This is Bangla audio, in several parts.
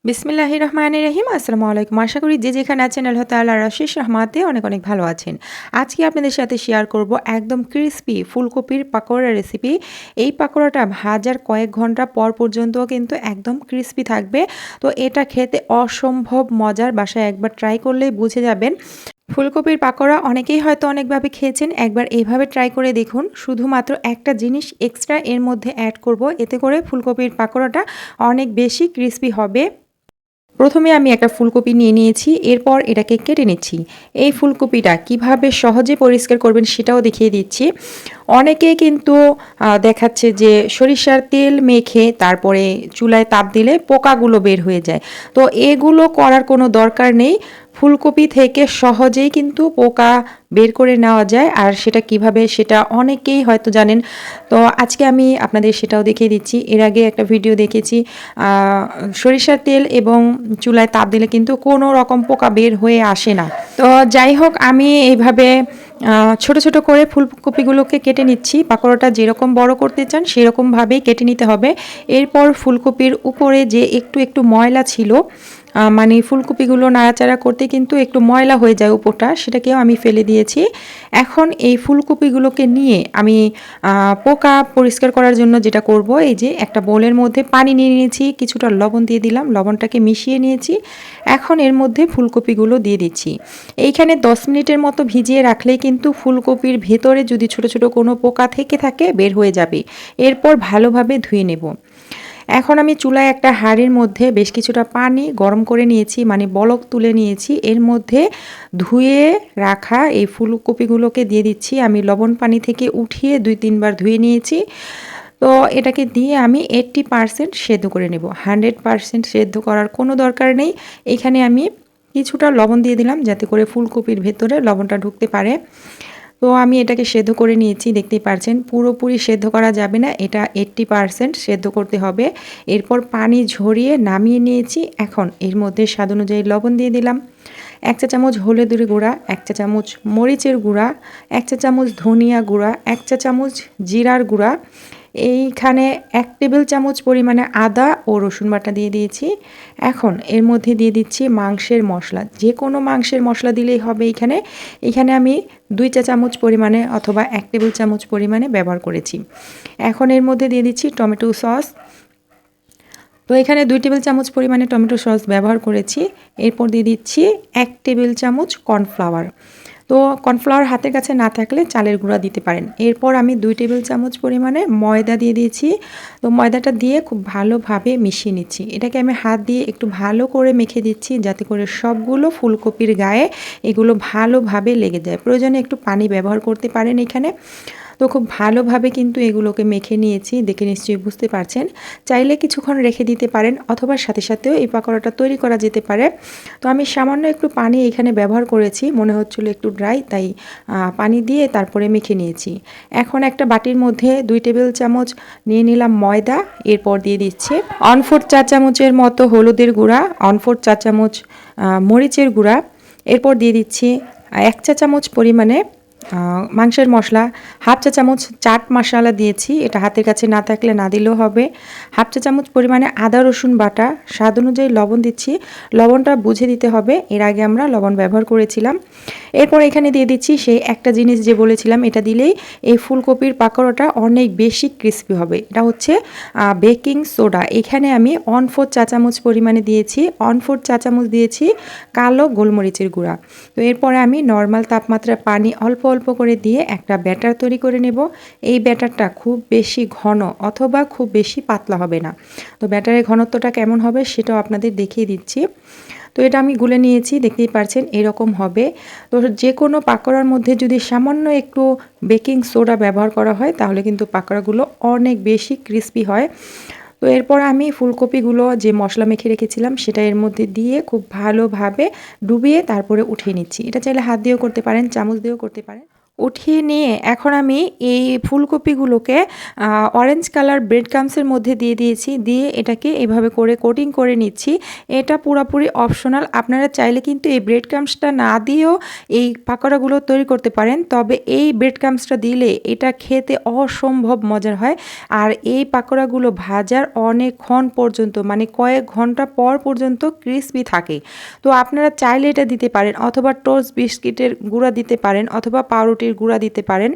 বিসমিল্লাহির রহমানির রহিম। আসসালামু আলাইকুম। আশা করি যে যেখানে আছেন আল্লাহ তাআলার অশেষ রহমতে অনেক অনেক ভালো আছেন। আজকে আপনাদের সাথে শেয়ার করব একদম ক্রিসপি ফুলকপির পাকোড়া রেসিপি। এই পাকোড়াটা ভাজার কয়েক ঘন্টা পর পর্যন্ত কিন্তু একদম ক্রিসপি থাকবে। তো এটা খেতে অসম্ভব মজার। বাসায় একবার ট্রাই করলেই বুঝে যাবেন। ফুলকপির পাকোড়া অনেকেই হয়তো অনেকভাবে খেয়েছেন। একবার এইভাবে ট্রাই করে দেখুন। শুধুমাত্র একটা জিনিস এক্সট্রা এর মধ্যে অ্যাড করব। এতে করে ফুলকপির পাকোড়াটা অনেক বেশি ক্রিসপি হবে। প্রথমে আমি একটা ফুলকপি নিয়ে নিয়েছি, এরপর এটাকে কেটে নিচ্ছি। এই ফুলকপিটা কিভাবে সহজে পরিষ্কার করবেন সেটাও দেখিয়ে দিচ্ছি। অনেকে কিন্তু দেখাচ্ছে যে সরিষার তেল মেখে তারপরে চুলায় তাপ দিলে পোকাগুলো বের হয়ে যায়। তো এগুলো করার কোনো দরকার নেই। ফুলকপি থেকে সহজেই কিন্তু পোকা বের করে নেওয়া যায়, আর সেটা কিভাবে সেটা অনেকেই হয়তো জানেন। তো আজকে আমি আপনাদের সেটাও দেখিয়ে দিচ্ছি। এর আগে একটা ভিডিও দেখেছি, সরিষার তেল এবং চুলায় তাপ দিলে কিন্তু কোনো রকম পোকা বের হয়ে আসে না। তো যাই হোক, আমি এইভাবে ছোট ছোট করে ফুলকপিগুলোকে কেটে নিচ্ছি। পাকোড়াটা যেরকম বড় করতে চান সেরকমভাবেই কেটে নিতে হবে। এরপর ফুলকপির উপরে যে একটু একটু ময়লা ছিল, মানে ফুলকপিগুলো নাড়াচাড়া করতে কিন্তু একটু ময়লা হয়ে যায় উপরটা, সেটাকেও আমি ফেলে দিয়েছি। এখন এই ফুলকপিগুলোকে নিয়ে আমি পোকা পরিষ্কার করার জন্য যেটা করব, এই যে একটা বোলের মধ্যে পানি নিয়ে নিয়েছি, কিছুটা লবণ দিয়ে দিলাম, লবণটাকে মিশিয়ে নিয়েছি। এখন এর মধ্যে ফুলকপিগুলো দিয়ে দিচ্ছি। এইখানে 10 মিনিটের মতো ভিজিয়ে রাখলেই কিন্তু ফুলকপির ভেতরে যদি ছোট ছোট কোনো পোকা থেকে থাকে বের হয়ে যাবে। এরপর ভালোভাবে ধুয়ে নেব। এখন আমি চুলায় একটা হাঁড়ির মধ্যে বেশ কিছুটা পানি গরম করে নিয়েছি, মানে বলক তুলে নিয়েছি। এর মধ্যে ধুয়ে রাখা এই ফুলকপিগুলোকে দিয়ে দিচ্ছি। আমি লবণ পানি থেকে উঠিয়ে 2-3 বার ধুয়ে নিয়েছি। তো এটাকে দিয়ে আমি 80% সেদ্ধ করে নেব। 100% সেদ্ধ করার কোনো দরকার নেই। এখানে আমি কিছুটা লবণ দিয়ে দিলাম যাতে করে ফুলকপির ভেতরে লবণটা ঢুকতে পারে। তো আমি এটাকে সেদ্ধ করে নিয়েছি, দেখতেই পারছেন। পুরোপুরি সেদ্ধ করা যাবে না, এটা 80% সেদ্ধ করতে হবে। এরপর পানি ঝরিয়ে নামিয়ে নিয়েছি। এখন এর মধ্যে স্বাদ অনুযায়ী লবণ দিয়ে দিলাম, 1 চা চামচ হলুদের গুঁড়া, 1 চা চামচ মরিচের গুঁড়া, 1 চা চামচ ধনিয়া গুঁড়া, 1 চা চামচ জিরার গুঁড়া। এইখানে 1 টেবিল চামচ পরিমাণে আদা ও রসুন বাটা দিয়ে দিয়েছি। এখন এর মধ্যে দিয়ে দিচ্ছি মাংসের মশলা, যে কোনো মাংসের মশলা দিলেই হবে। এখানে আমি 2 চা চামচ পরিমাণে অথবা 1 টেবিল চামচ পরিমাণে ব্যবহার করেছি। এখন এর মধ্যে দিয়ে দিচ্ছি টমেটো সস। তো এখানে 2 টেবিল চামচ পরিমাণে টমেটো সস ব্যবহার করেছি। এরপর দিয়ে দিচ্ছি 1 টেবিল চামচ কর্নফ্লাওয়ার। তো কর্নফ্লাওয়ার হাতের কাছে না থাকলে চালের গুঁড়া দিতে পারেন। এরপর আমি 2 টেবিল চামচ পরিমাণে ময়দা দিয়ে দিয়েছি। তো ময়দাটা দিয়ে খুব ভালোভাবে মিশিয়ে নিচ্ছি। এটাকে আমি হাত দিয়ে একটু ভালো করে মেখে দিচ্ছি যাতে করে সবগুলো ফুলকপির গায়ে এগুলো ভালোভাবে লেগে যায়। প্রয়োজনে একটু পানি ব্যবহার করতে পারেন এখানে। তো খুব ভালোভাবে কিন্তু এগুলোকে মেখে নিয়েছি, দেখে নিশ্চয়ই বুঝতে পারছেন। চাইলে কিছুক্ষণ রেখে দিতে পারেন অথবা সাথে সাথেও এই পাকোড়াটা তৈরি করা যেতে পারে। তো আমি সামান্য একটু পানি এখানে ব্যবহার করেছি, মনে হচ্ছিল একটু ড্রাই, তাই পানি দিয়ে তারপরে মেখে নিয়েছি। এখন একটা বাটির মধ্যে 2 টেবিল চামচ নিয়ে নিলাম ময়দা। এরপর দিয়ে দিচ্ছি 1/4 চা চামচের মতো হলুদের গুঁড়া, 1/4 চা চামচ মরিচের গুঁড়া। এরপর দিয়ে দিচ্ছি 1 চা চামচ পরিমাণে মাংসের মশলা, 1/2 চা চামচ চাট মশলা দিয়েছি, এটা হাতের কাছে না থাকলে না দিলেও হবে। 1/2 চা চামচ পরিমাণে আদা রসুন বাটা, স্বাদ অনুযায়ী লবণ দিচ্ছি। লবণটা বুঝে দিতে হবে, এর আগে আমরা লবণ ব্যবহার করেছিলাম। এরপর এখানে দিয়ে দিচ্ছি সেই একটা জিনিস যে বলেছিলাম, এটা দিলেই এই ফুলকপির পাকোড়াটা অনেক বেশি ক্রিস্পি হবে। এটা হচ্ছে বেকিং সোডা। এখানে আমি 1/4 চা চামচ পরিমাণে দিয়েছি। 1/4 চা চামচ দিয়েছি কালো গোলমরিচের গুঁড়া। তো এরপরে আমি নর্মাল তাপমাত্রায় পানি অল্প অল্প করে দিয়ে একটা ব্যাটার তৈরি করে নেব। এই ব্যাটারটা খুব বেশি ঘন অথবা খুব বেশি পাতলা হবে না। তো ব্যাটারের ঘনত্বটা কেমন হবে সেটাও আপনাদের দেখিয়ে দিচ্ছি। তো এটা আমি গুলে নিয়েছি, দেখতেই পারছেন এরকম হবে। তো যে কোনো পাকোড়ার মধ্যে যদি সামান্য একটু বেকিং সোডা ব্যবহার করা হয় তাহলে কিন্তু পাকোড়াগুলো অনেক বেশি ক্রিস্পি হয়। তো এরপর আমি ফুলকপিগুলো যে মশলা মেখে রেখেছিলাম সেটা এর মধ্যে দিয়ে খুব ভালোভাবে ডুবিয়ে তারপরে উঠিয়ে নিচ্ছি। এটা চাইলে হাত দিয়েও করতে পারেন, চামচ দিয়েও করতে পারেন। উঠিয়ে নিয়ে এখন আমি এই ফুলকপিগুলোকে অরেঞ্জ কালার ব্রেড ক্রাম্বসের মধ্যে দিয়ে দিয়েছি, দিয়ে এটাকে এভাবে করে কোটিং করে নিচ্ছি। এটা পুরোপুরি অপশনাল, আপনারা চাইলে কিন্তু এই ব্রেড ক্রাম্বসটা না দিয়েও এই পাকোড়াগুলো তৈরি করতে পারেন, তবে এই ব্রেড ক্রাম্বসটা দিলে এটা খেতে অসম্ভব মজার হয়। আর এই পাকোড়াগুলো ভাজার অনেকক্ষণ পর্যন্ত, মানে কয়েক ঘন্টা পর পর্যন্ত ক্রিসপি থাকে। তো আপনারা চাইলে এটা দিতে পারেন, অথবা টোস্ট বিস্কিটের গুঁড়া দিতে পারেন, অথবা পাউরুটির গুঁড়া দিতে পারেন।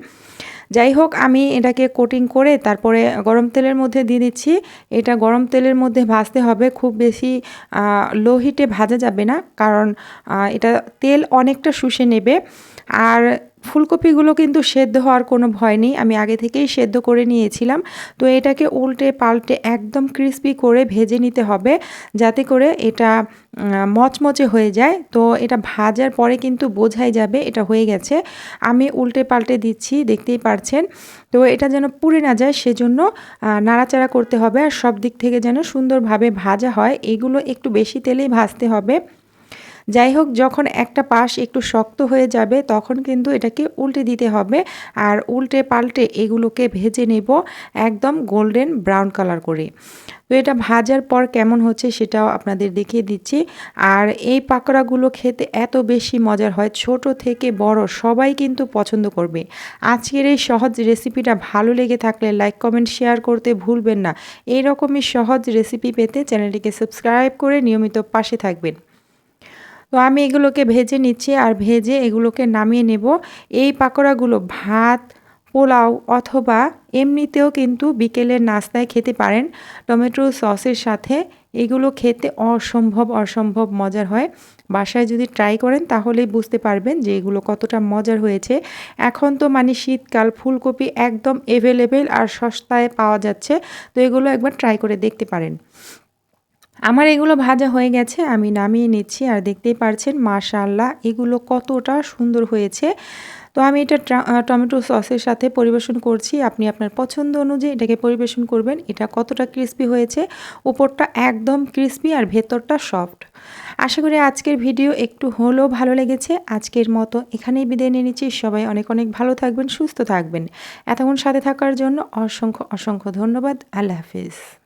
যাই হোক, আমি এটাকে কোটিং করে তারপরে গরম তেলের মধ্যে দিয়ে দিচ্ছি। এটা গরম তেলের মধ্যে ভাজতে হবে, খুব বেশি লো হিটে ভাজা যাবে না, কারণ এটা তেল অনেকটা শুষে নেবে। আর ফুলকপিগুলো কিন্তু সেদ্ধ হওয়ার কোনো ভয় নেই, আমি আগে থেকেই সেদ্ধ করে নিয়েছিলাম। তো এটাকে উল্টে পাল্টে একদম ক্রিস্পি করে ভেজে নিতে হবে, যাতে করে এটা মচমচে হয়ে যায়। তো এটা ভাজার পরে কিন্তু বোঝাই যাবে এটা হয়ে গেছে। আমি উল্টে পাল্টে দিচ্ছি, দেখতেই পারছেন। তো এটা যেন পুড়ে না যায় সেজন্য নাড়াচাড়া করতে হবে, আর সব দিক থেকে যেন সুন্দরভাবে ভাজা হয়। এগুলো একটু বেশি তেলেই ভাজতে হবে। যাই হোক, যখন একটা পাশ একটু শক্ত হয়ে যাবে তখন কিন্তু এটাকে উল্টে দিতে হবে, আর উল্টে পাল্টে এগুলোকে ভেজে নেব একদম গোল্ডেন ব্রাউন কালার করে। তো এটা ভাজার পর কেমন হচ্ছে সেটাও আপনাদের দেখিয়ে দিচ্ছি। আর এই পাকোড়াগুলো খেতে এত বেশি মজার হয়, ছোট থেকে বড় সবাই কিন্তু পছন্দ করবে। আজকের এই সহজ রেসিপিটা ভালো লেগে থাকলে লাইক কমেন্ট শেয়ার করতে ভুলবেন না। এই রকমই সহজ রেসিপি পেতে চ্যানেলটিকে সাবস্ক্রাইব করে নিয়মিত পাশে থাকবেন। তো আমি এগুলোকে ভেজে নিচ্ছি, আর ভেজে এগুলোকে নামিয়ে নেব। এই পাকোড়াগুলো ভাত, পোলাও অথবা এমনিতেও কিন্তু বিকেলের নাস্তায় খেতে পারেন টমেটো সসের সাথে। এগুলো খেতে অসম্ভব মজার হয়। বাসায় যদি ট্রাই করেন তাহলেই বুঝতে পারবেন যে এগুলো কতটা মজার হয়েছে। এখন তো মানে শীতকাল, ফুলকপি একদম অ্যাভেলেবেল আর সস্তায় পাওয়া যাচ্ছে। তো এগুলো একবার ট্রাই করে দেখতে পারেন। আমার এগুলো ভাজা হয়ে গেছে, আমি নামিয়ে নিচ্ছি। আর দেখতেই পারছেন মাশাআল্লাহ এগুলো কতটা সুন্দর হয়েছে। তো আমি এটা টমেটো সসের সাথে পরিবেশন করছি। আপনি আপনার পছন্দ অনুযায়ী এটাকে পরিবেশন করবেন। এটা কতটা ক্রিস্পি হয়েছে, উপরটা একদম ক্রিস্পি আর ভেতরটা সফট। আশা করি আজকের ভিডিও একটু হলেও ভালো লেগেছে। আজকের মতো এখানেই বিদায় নিয়ে নিচ্ছি। সবাই অনেক ভালো থাকবেন, সুস্থ থাকবেন। এতক্ষণ সাথে থাকার জন্য অসংখ্য ধন্যবাদ। আল্লাহ হাফিজ।